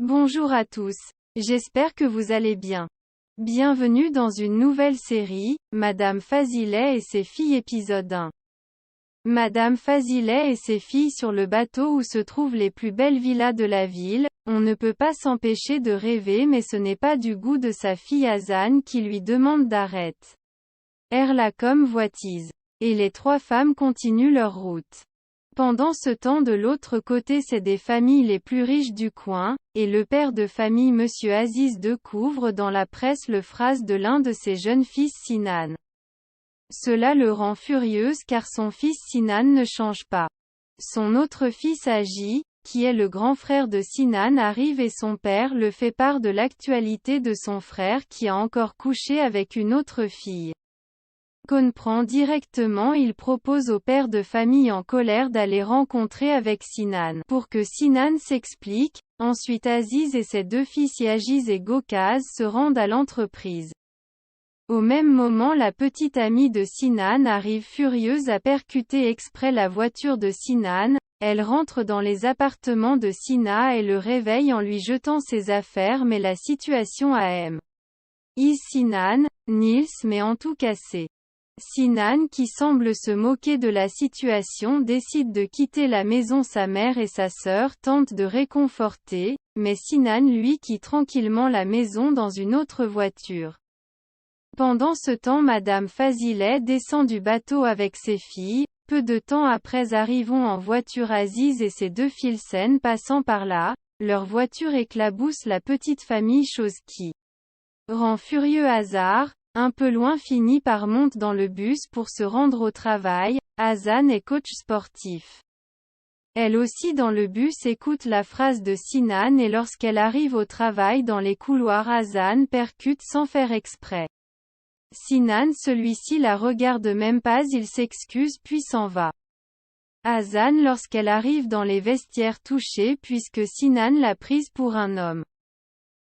Bonjour à tous. J'espère que vous allez bien. Bienvenue dans une nouvelle série, Madame Fazilet et ses filles épisode 1. Madame Fazilet et ses filles sur le bateau où se trouvent les plus belles villas de la ville, on ne peut pas s'empêcher de rêver mais ce n'est pas du goût de sa fille Hazan qui lui demande d'arrêter. Erlacom voitise. Et les trois femmes continuent leur route. Pendant ce temps de l'autre côté c'est des familles les plus riches du coin, et le père de famille Monsieur Aziz découvre dans la presse le phrase de l'un de ses jeunes fils Sinan. Cela le rend furieuse car son fils Sinan ne change pas. Son autre fils Agi, qui est le grand frère de Sinan arrive et son père le fait part de l'actualité de son frère qui a encore couché avec une autre fille. Comprend directement il propose au père de famille en colère d'aller rencontrer avec Sinan, pour que Sinan s'explique. Ensuite Aziz et ses deux fils Yagiz et Gokaz se rendent à l'entreprise. Au même moment la petite amie de Sinan arrive furieuse à percuter exprès la voiture de Sinan, elle rentre dans les appartements de Sina et le réveille en lui jetant ses affaires mais la situation a Sinan, Nils met en tout cassé. Sinan qui semble se moquer de la situation décide de quitter la maison. Sa mère et sa sœur tentent de réconforter, mais Sinan lui quitte tranquillement la maison dans une autre voiture. Pendant ce temps Madame Fazilet descend du bateau avec ses filles, peu de temps après arrivons en voiture Aziz et ses deux filles passant par là, leur voiture éclabousse la petite famille chose qui rend furieux Hazar. Un peu loin finit par monter dans le bus pour se rendre au travail. Hazan est coach sportif. Elle aussi dans le bus écoute la phrase de Sinan et lorsqu'elle arrive au travail dans les couloirs Hazan percute sans faire exprès. Sinan celui-ci la regarde même pas il s'excuse puis s'en va. Hazan lorsqu'elle arrive dans les vestiaires touchée puisque Sinan l'a prise pour un homme.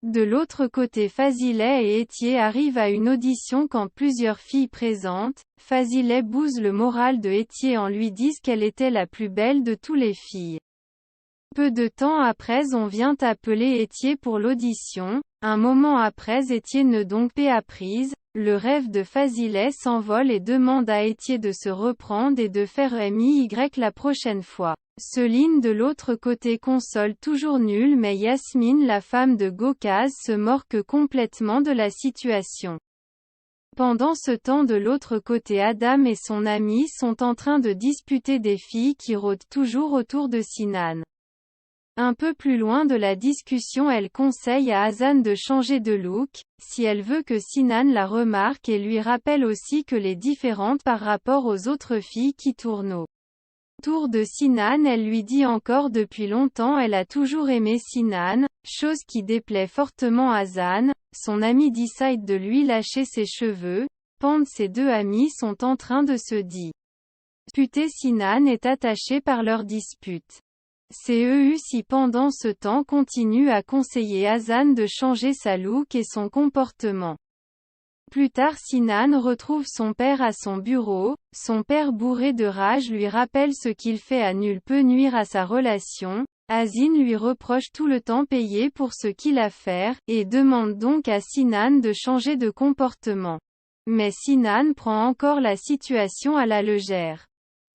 De l'autre côté Fazilet et Etier arrivent à une audition quand plusieurs filles présentes. Fazilet bouse le moral de Etier en lui disant qu'elle était la plus belle de toutes les filles. Peu de temps après on vient appeler Etier pour l'audition. Un moment après Etier ne donc pas apprise. Le rêve de Fazilet s'envole et demande à Etier de se reprendre et de faire MIY la prochaine fois. Céline de l'autre côté console toujours nul mais Yasmine la femme de Gokaz se moque complètement de la situation. Pendant ce temps de l'autre côté Adam et son ami sont en train de disputer des filles qui rôdent toujours autour de Sinan. Un peu plus loin de la discussion elle conseille à Hazan de changer de look, si elle veut que Sinan la remarque et lui rappelle aussi qu'elle est différente par rapport aux autres filles qui tournent autour de Sinan. Elle lui dit encore depuis longtemps elle a toujours aimé Sinan, chose qui déplaît fortement à Hazan. Son ami décide de lui lâcher ses cheveux, pendant ses deux amis sont en train de se disputer. Sinan est attaché par leur dispute. Si pendant ce temps continue à conseiller Hazan de changer sa look et son comportement. Plus tard Sinan retrouve son père à son bureau, son père bourré de rage lui rappelle ce qu'il fait à nul peut nuire à sa relation. Hazin lui reproche tout le temps payé pour ce qu'il a fait, et demande donc à Sinan de changer de comportement. Mais Sinan prend encore la situation à la légère.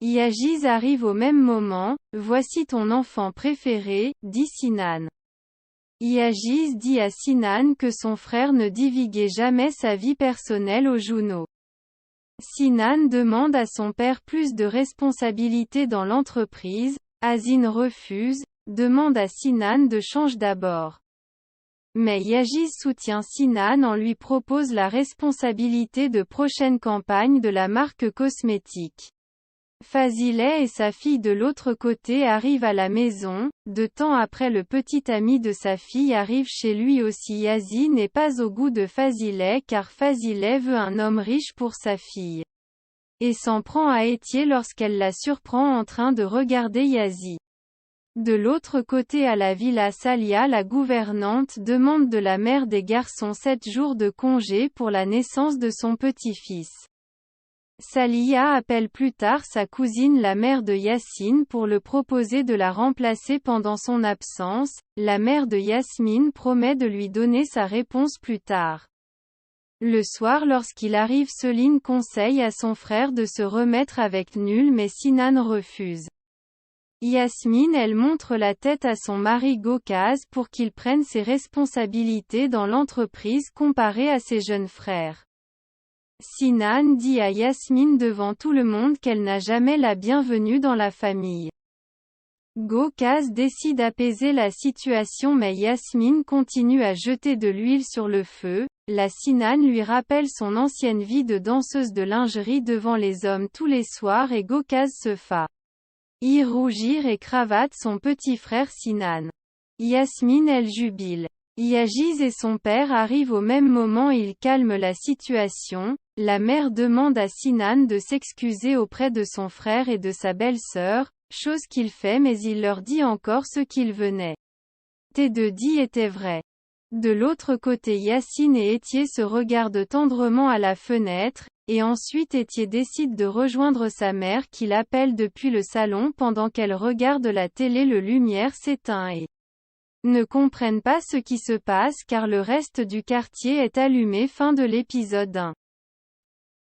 Yagiz arrive au même moment. Voici ton enfant préféré, dit Sinan. Yagiz dit à Sinan que son frère ne divulguait jamais sa vie personnelle aux journaux. Sinan demande à son père plus de responsabilité dans l'entreprise. Hazin refuse, demande à Sinan de changer d'abord. Mais Yagiz soutient Sinan en lui propose la responsabilité de prochaine campagne de la marque cosmétique. Fazilet et sa fille de l'autre côté arrivent à la maison. De temps après le petit ami de sa fille arrive chez lui aussi. Yazid n'est pas au goût de Fazilet car Fazilet veut un homme riche pour sa fille. Et s'en prend à Etier lorsqu'elle la surprend en train de regarder Yazid. De l'autre côté à la villa Salia la gouvernante demande de la mère des garçons 7 jours de congé pour la naissance de son petit-fils. Saliha appelle plus tard sa cousine la mère de Yasmine pour le proposer de la remplacer pendant son absence. La mère de Yasmine promet de lui donner sa réponse plus tard. Le soir lorsqu'il arrive, Céline conseille à son frère de se remettre avec Nul mais Sinan refuse. Yasmine elle montre la tête à son mari Gokaz pour qu'il prenne ses responsabilités dans l'entreprise comparé à ses jeunes frères. Sinan dit à Yasmine devant tout le monde qu'elle n'a jamais la bienvenue dans la famille. Gokaz décide d'apaiser la situation mais Yasmine continue à jeter de l'huile sur le feu. La Sinan lui rappelle son ancienne vie de danseuse de lingerie devant les hommes tous les soirs et Gokaz se fait rougir et cravate son petit frère Sinan. Yasmine elle jubile. Yagiz et son père arrivent au même moment, ils calment la situation. La mère demande à Sinan de s'excuser auprès de son frère et de sa belle-sœur, chose qu'il fait mais il leur dit encore ce qu'il venait de dire était vrai. De l'autre côté, Yacine et Étier se regardent tendrement à la fenêtre, et ensuite Étier décide de rejoindre sa mère qui l'appelle depuis le salon pendant qu'elle regarde la télé. Le lumière s'éteint et ne comprennent pas ce qui se passe car le reste du quartier est allumé. Fin de l'épisode 1.